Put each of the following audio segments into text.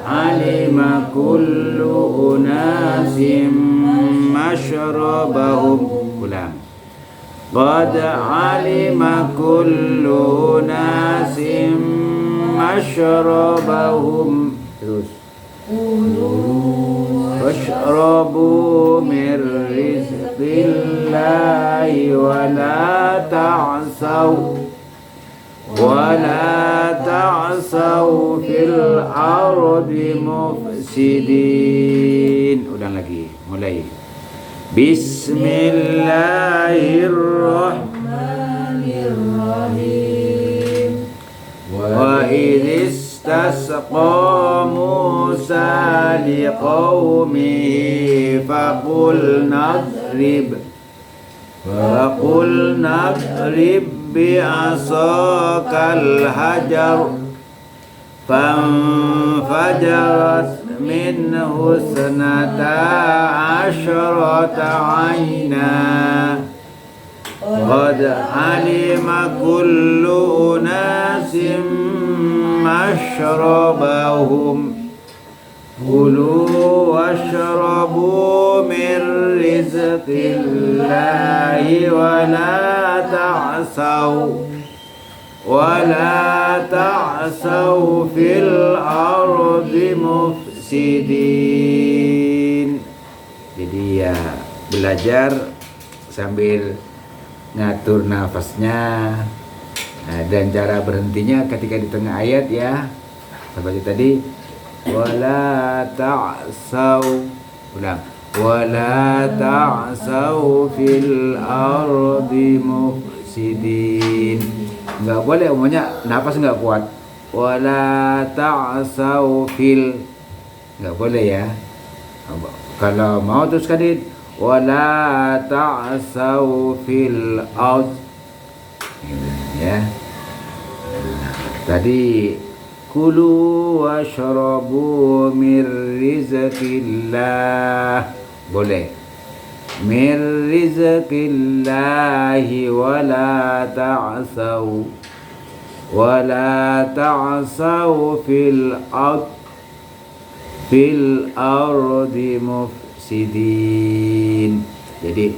alima kullu unasim mashrabahum. Ulang. Qad alima kullu unasim mashrabahum. Terus. Washrabu min rizqillahi wa la ta'saw fil ardi mufsidin. Ulang lagi, mulai. Bismillahirrahmanirrahim. Wa istasqa Musa liqaumihi faqul nadrib bi'asakal hajar fanfajarat minhu isnata asyrata 'aina qad 'alima kullu unasim mashrabahum kulu washrabu min rizqillahi wa la ta'saw fil ardi mufsidin. Jadi ya belajar sambil ngatur nafasnya. Nah, dan cara berhentinya ketika di tengah ayat ya. Seperti tadi wala ta'saw. Ulang. Wala ta'saw fil ardi mufsidin. Enggak boleh umumnya nafas enggak kuat. Wala ta'saw fil. Enggak boleh ya. Kalau mau terus kadit wala ta'saw fil ard. Ya. Tadi kulu washrabu mir rizqillah. Boleh. Mir rizqillahi wala ta'saw fil ardi mufsidin. Jadi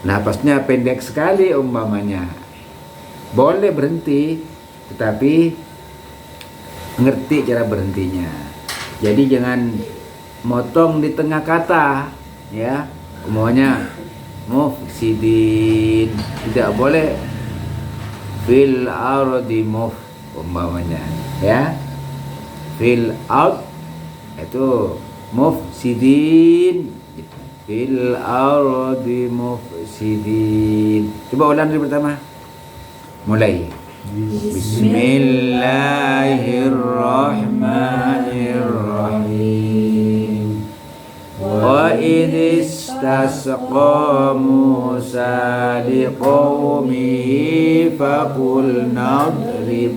napasnya pendek sekali umpamanya. Boleh berhenti, tetapi ngerti cara berhentinya. Jadi jangan motong di tengah kata, ya. Umpamanya mufsidin, tidak boleh fil ardi umpamanya, ya. Fil ard itu mufsidin, fil ardi mufsidin. Coba ulang dari pertama. Mulai. Bismillahirrahmanirrahim. Wa idh istasqa Musa liqaumihi faqul nadrib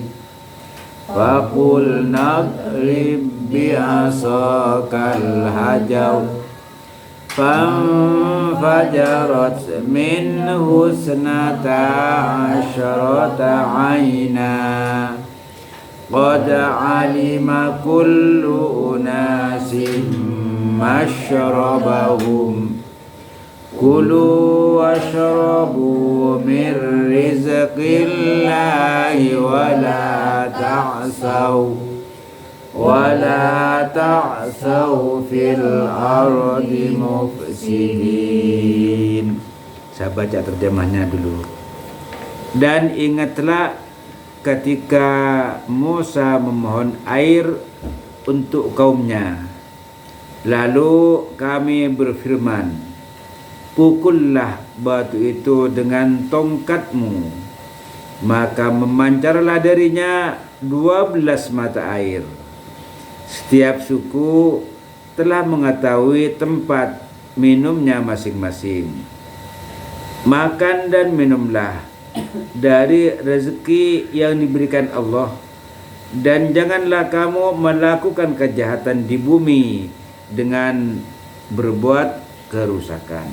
bi'asakal hajar fanfajarat minhu isnata asyrata 'aina qad 'alima kullu unasin mashrabahum kulu washrabu min rizqillahi wala ta'saw fil ardi mufsidin. Saya baca terjemahnya dulu. Dan ingatlah ketika Musa memohon air untuk kaumnya, lalu kami berfirman, pukullah batu itu dengan tongkatmu, maka memancarlah darinya 12 mata air. Setiap suku telah mengetahui tempat minumnya masing-masing. Makan dan minumlah dari rezeki yang diberikan Allah, dan janganlah kamu melakukan kejahatan di bumi dengan berbuat kerusakan.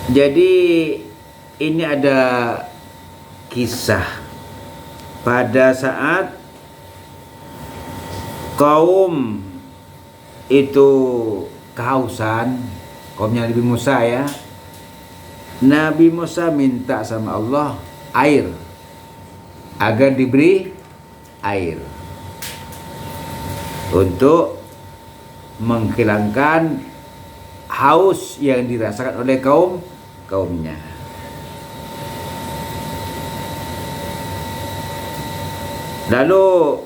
Jadi ini ada kisah pada saat kaum itu kehausan, kaumnya Nabi Musa ya. Nabi Musa minta sama Allah air, agar diberi air untuk menghilangkan haus yang dirasakan oleh kaumnya. Lalu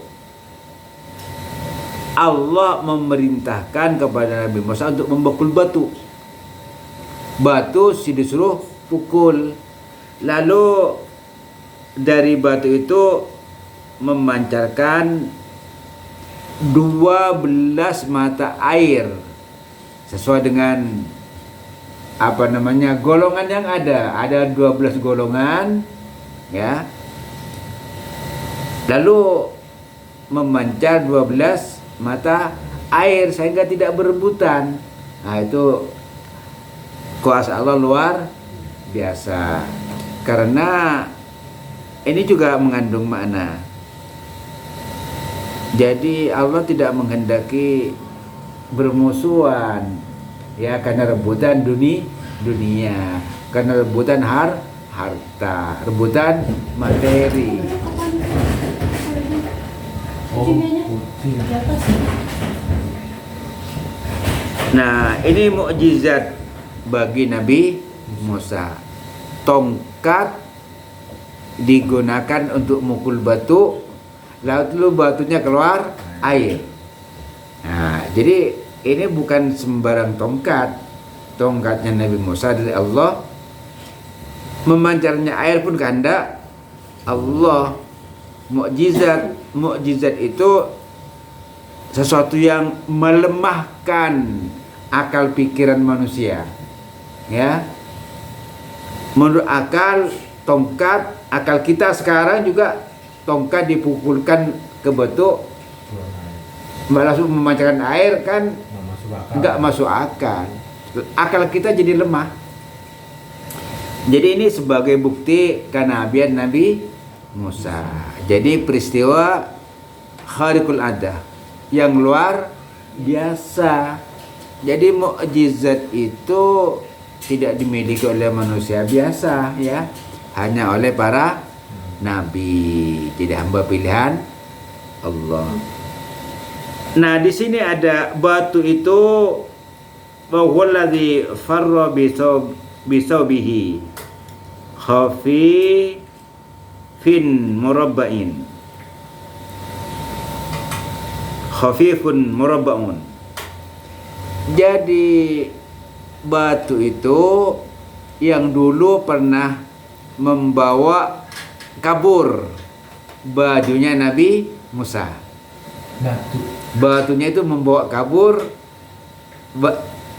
Allah memerintahkan kepada Nabi Musa untuk memukul batu. Batu disuruh pukul. Lalu dari batu itu memancarkan 12 mata air sesuai dengan golongan yang ada 12 golongan ya. Lalu memancar 12 mata air sehingga tidak berebutan. Nah, itu kuasa Allah luar biasa. Karena ini juga mengandung makna. Jadi Allah tidak menghendaki bermusuhan ya, karena rebutan dunia, karena rebutan harta, rebutan materi. Nah, ini mukjizat bagi Nabi Musa. Tongkat digunakan untuk mukul batu, lalu batunya keluar air. Nah, jadi ini bukan sembarang tongkat. Tongkatnya Nabi Musa dari Allah. Memancarnya air pun kehendak Allah. Mukjizat itu sesuatu yang melemahkan akal pikiran manusia. Ya. Menurut akal akal kita sekarang juga tongkat dipukulkan ke batu langsung memancarkan air kan enggak masuk akal. Akal kita jadi lemah. Jadi ini sebagai bukti kenabian Nabi Musa. Jadi peristiwa khariqul adah yang luar biasa. Jadi mukjizat itu tidak dimiliki oleh manusia biasa ya, hanya oleh para nabi, jadi hamba pilihan Allah. Nah, di sini ada batu itu wa huwallazi farra bisawbihi khafifun murabba'un. Jadi batu itu yang dulu pernah membawa kabur bajunya Nabi Musa. Batunya itu membawa kabur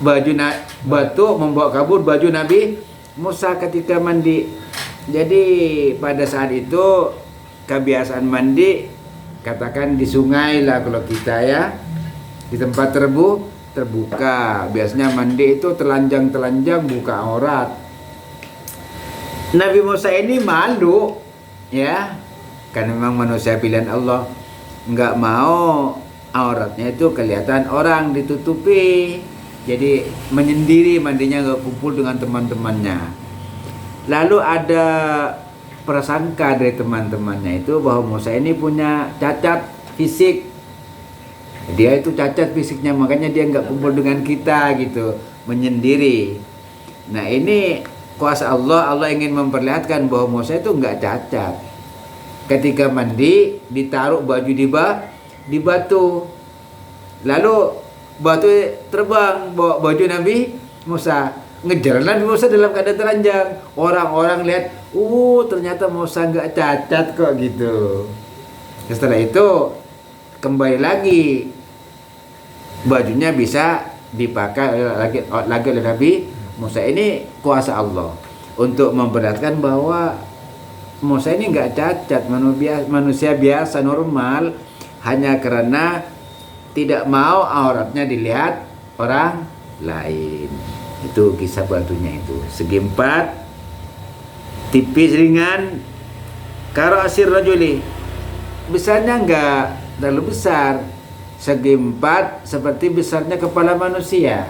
batu membawa kabur baju Nabi Musa ketika mandi. Jadi pada saat itu kebiasaan mandi, katakan di sungai lah kalau kita ya, di tempat terbuka. Biasanya mandi itu telanjang buka aurat. Nabi Musa ini malu ya, karena memang manusia pilihan Allah, nggak mau auratnya itu kelihatan orang, ditutupi. Jadi menyendiri mandinya, nggak kumpul dengan teman-temannya. Lalu ada prasangka dari teman-temannya itu bahwa Musa ini punya cacat fisik. Dia itu cacat fisiknya, makanya dia nggak kumpul dengan kita gitu, menyendiri. Nah, ini kuasa Allah. Allah ingin memperlihatkan bahwa Musa itu nggak cacat. Ketika mandi ditaruh baju di batu, lalu batu terbang bawa baju Nabi Musa. Ngejar Nabi Musa dalam keadaan telanjang. Orang-orang lihat, ternyata Musa nggak cacat kok gitu. Setelah itu kembali lagi, bajunya bisa dipakai lagi oleh Nabi Musa. Ini kuasa Allah untuk memperlihatkan bahwa Musa ini nggak cacat, manusia biasa normal, hanya karena tidak mau auratnya dilihat orang lain. Itu kisah batunya itu. Segi 4, tipis ringan, karo asir rajuli. Besarnya enggak terlalu besar, segi 4 seperti besarnya kepala manusia.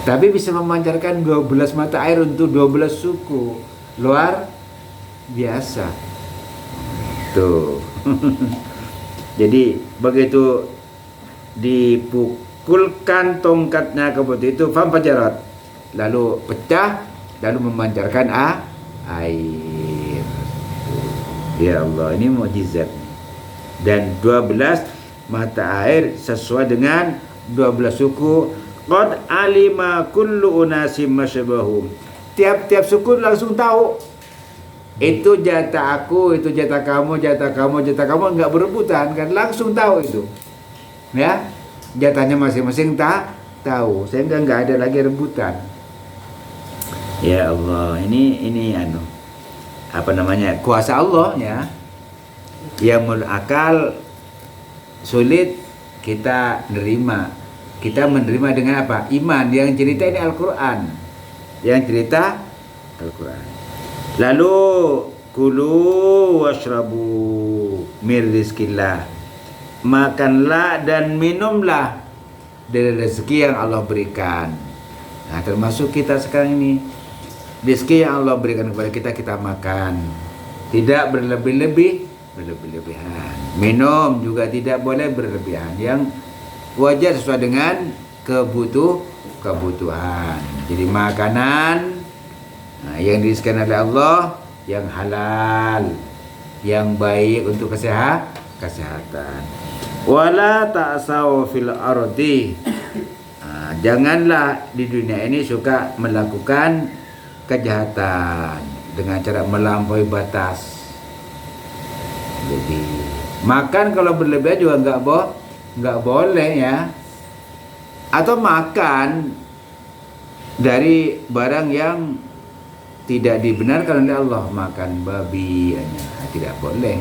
Tapi bisa memancarkan 12 mata air untuk 12 suku. Luar biasa. Tuh. Jadi begitu dipukulkan tongkatnya ke batu itu, fampajarat, lalu pecah, lalu memancarkan air. Ya Allah, ini mukjizat. Dan 12 mata air sesuai dengan 12 suku. Qad alima kullu unasim masyabahum. Tiap-tiap suku langsung tahu. Itu jatah aku, itu jatah kamu, jatah kamu, jatah kamu, enggak berebutan kan, langsung tahu itu. Ya. Jatahnya masing-masing tahu, sehingga enggak ada lagi rebutan. Ya Allah, ini apa namanya? Kuasa Allah ya. Yang akal sulit kita nerima. Kita menerima dengan apa? Iman. Yang cerita ini Al-Quran. Yang cerita Al-Quran. Lalu kulu washrabu mir rizkillah. Makanlah dan minumlah dari rezeki yang Allah berikan. Nah, termasuk kita sekarang ini, rezeki yang Allah berikan kepada kita, kita makan. Tidak berlebihan. Minum juga tidak boleh berlebihan. Yang wajar sesuai dengan kebutuhan. Jadi makanan yang dirizkikan oleh Allah, yang halal, yang baik untuk kesehatan. Wala ta'saw fil ardi. Janganlah di dunia ini suka melakukan kejahatan dengan cara melampaui batas. Jadi makan kalau berlebihan juga nggak boleh ya. Atau makan dari barang yang tidak dibenarkan oleh Allah, makan babi tidak boleh.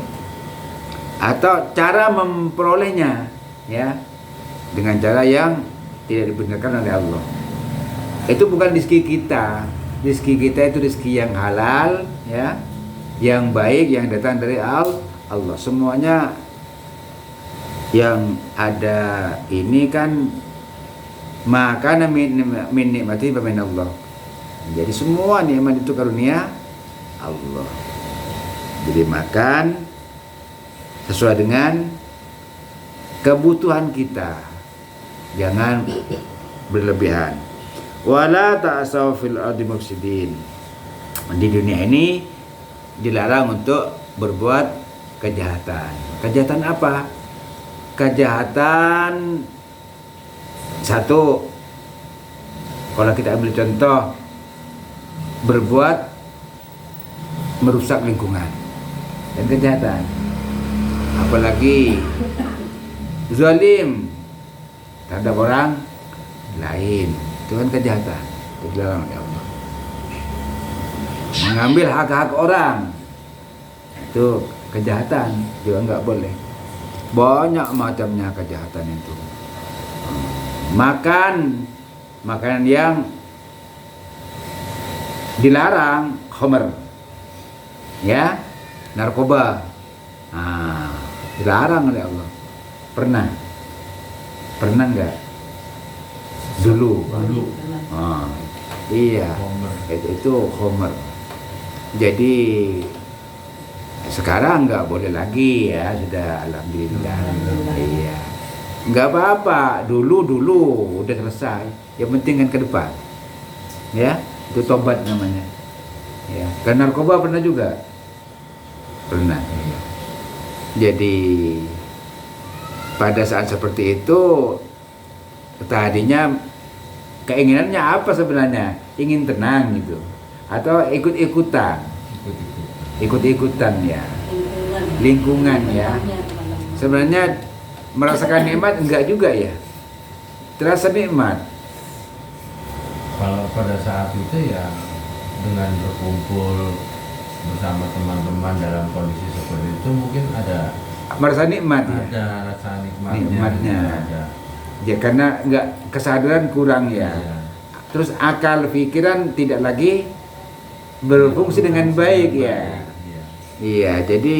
Atau cara memperolehnya ya dengan cara yang tidak dibenarkan oleh Allah. Itu bukan rezeki kita. Rezeki kita itu rezeki yang halal ya, yang baik, yang datang dari Allah. Semuanya yang ada ini kan makanan min nikmati min Allah. Jadi semua nikmat itu karunia Allah. Jadi makan sesuai dengan kebutuhan kita. Jangan berlebihan. Wala ta'saw fil ardi mufsidin. Di dunia ini dilarang untuk berbuat kejahatan. Kejahatan apa? Kejahatan satu, kalau kita ambil contoh, berbuat merusak lingkungan dan kejahatan. Apalagi zalim terhadap orang lain, itu kan kejahatan, itu dilarang oleh Allah. Mengambil hak-hak orang, itu kejahatan, juga nggak boleh. Banyak macamnya kejahatan itu. Makan makanan yang dilarang, khamr, ya, narkoba, dilarang oleh Allah. Pernah nggak? Dulu. Iya, itu khamr. Jadi sekarang nggak boleh lagi ya, sudah alhamdulillah. Iya, nggak apa-apa. Dulu udah selesai. Yang penting kan ke depan. Ya, itu tobat namanya. Ya, kan narkoba pernah juga. Pernah. Jadi pada saat seperti itu tadinya keinginannya apa sebenarnya? Ingin tenang gitu, atau ikut-ikutan ya, lingkungan ya. Sebenarnya merasakan nikmat enggak juga ya, terasa nikmat. Kalau pada saat itu ya dengan berkumpul bersama teman-teman dalam kondisi seperti itu mungkin ada merasa nikmat ya? Ada rasa nikmatnya. Ada. Ya karena enggak, kesadaran kurang ya. Iya. Terus akal pikiran tidak lagi berfungsi dengan baik ya. Iya. Iya, jadi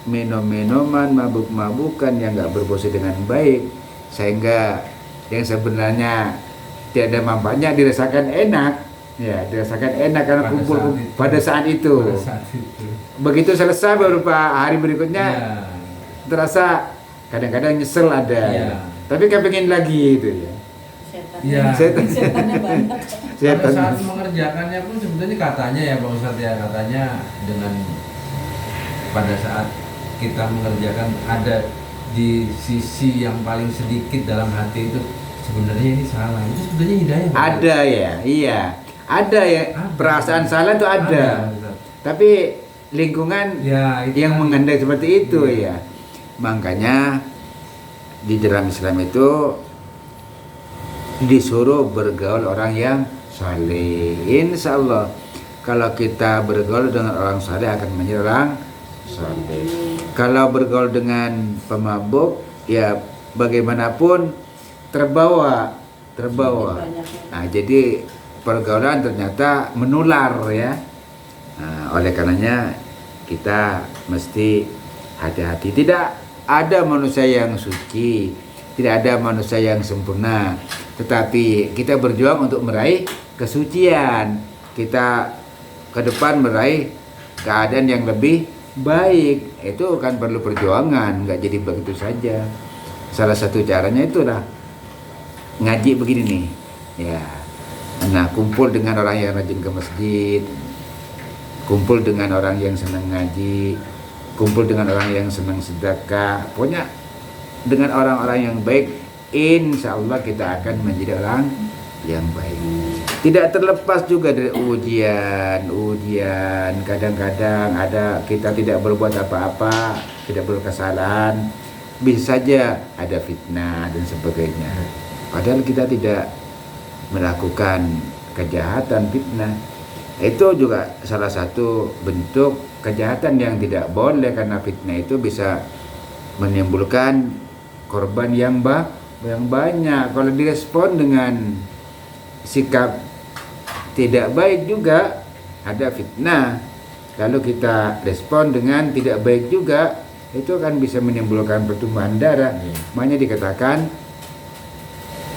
minum-minuman, mabuk-mabukan yang nggak berfungsi dengan baik, sehingga yang sebenarnya tidak ada manfaatnya dirasakan enak, ya dirasakan enak karena kumpul pada saat itu. Begitu selesai beberapa hari berikutnya terasa kadang-kadang nyesel ada, tapi kepengen lagi itu ya. Setannya banyak. Pada saat mengerjakannya pun sebetulnya katanya ya Bang Ustadz ya, katanya dengan pada saat kita mengerjakan ada di sisi yang paling sedikit dalam hati itu sebenarnya ini salah, itu sebetulnya hidayah. Ada ya, iya, ada ya, perasaan salah itu ada. Tapi lingkungan yang kan mengandai seperti itu ya. Makanya di dalam Islam itu disuruh bergaul orang yang saleh. Insya Allah kalau kita bergaul dengan orang saleh akan menjadi orang saleh. Kalau bergaul dengan pemabuk ya bagaimanapun terbawa. Nah, jadi pergaulan ternyata menular ya. Nah, oleh karenanya kita mesti hati-hati. Tidak ada manusia yang suci, tidak ada manusia yang sempurna, tetapi kita berjuang untuk meraih kesucian. Kita ke depan meraih keadaan yang lebih baik. Itu kan perlu perjuangan, nggak jadi begitu saja. Salah satu caranya itulah ngaji begini nih ya. Nah, kumpul dengan orang yang rajin ke masjid, kumpul dengan orang yang senang ngaji, kumpul dengan orang yang senang sedekah, pokoknya dengan orang-orang yang baik, insya Allah kita akan menjadi orang yang baik. Tidak terlepas juga dari ujian. Kadang-kadang ada kita tidak berbuat apa-apa, tidak berkesalahan, bisa saja ada fitnah dan sebagainya. Padahal kita tidak melakukan kejahatan, fitnah. Itu juga salah satu bentuk kejahatan yang tidak boleh, karena fitnah itu bisa menimbulkan korban yang banyak. Kalau direspon dengan sikap tidak baik juga ada fitnah. Kalau kita respon dengan tidak baik juga, itu kan bisa menimbulkan pertumbuhan darah. Makanya dikatakan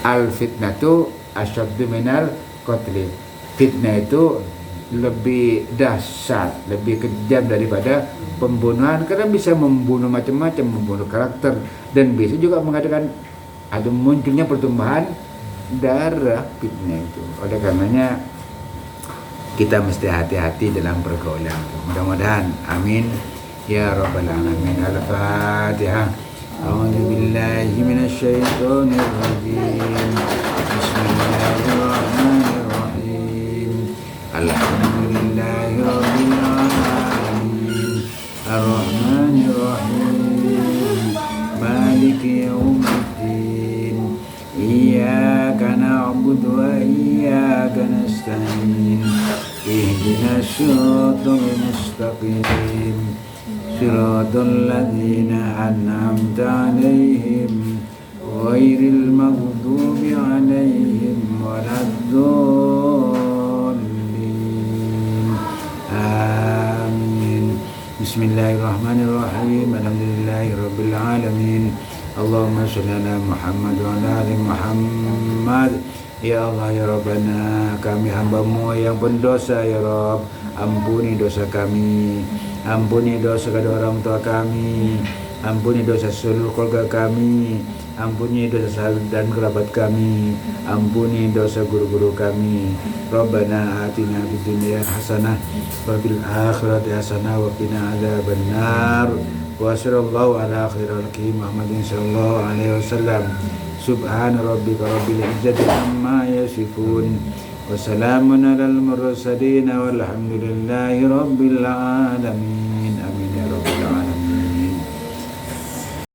al fitnatu asyaddu minal qatli. Fitnah itu lebih dahsyat, lebih kejam daripada pembunuhan, karena bisa membunuh macam-macam, membunuh karakter, dan bisa juga mengatakan ada munculnya pertumbuhan darah fitnah itu. Oleh karenanya kita mesti hati-hati dalam pergaulan. Mudah-mudahan, amin ya rabbal alamin. Al-Fatihah. A'udzu billahi minasyaitonir rajim. Bismillahirrahmanirrahim. Alhamdulillahi rabbil alamin. Ar-Rahmanir Rahim. Maliki yaumiddin. Iyyaka na'budu wa iyyaka nasta'in. Ihdinas siratal mustaqim. Siratal ladzina an'amta 'alaihim ghairil maghdubi 'alaihim waladdallin. Amin. Bismillahirrahmanirrahim. Alhamdulillahirabbil alamin. Allahumma shalli ala Muhammad wa ala ali Muhammad. Ya Allah ya Rabbana, kami hamba-Mu yang pendosa ya Rabb, ampuni dosa kami, ampuni dosa kedua orang tua kami, ampuni dosa seluruh keluarga kami, ampuni dosa sahabat dan kerabat kami, ampuni dosa guru-guru kami. Rabbana atina fid dunya hasanah wa fil akhirati hasanah wa qina adzabannar. Wa sallallahu ala khairal khalqi Muhammadin sallallahu alaihi wasallam. Subhana rabbika rabbil izzati amma yasifun. Wassalamun alal mursalin walhamdulillahi rabbil alamin. Amin.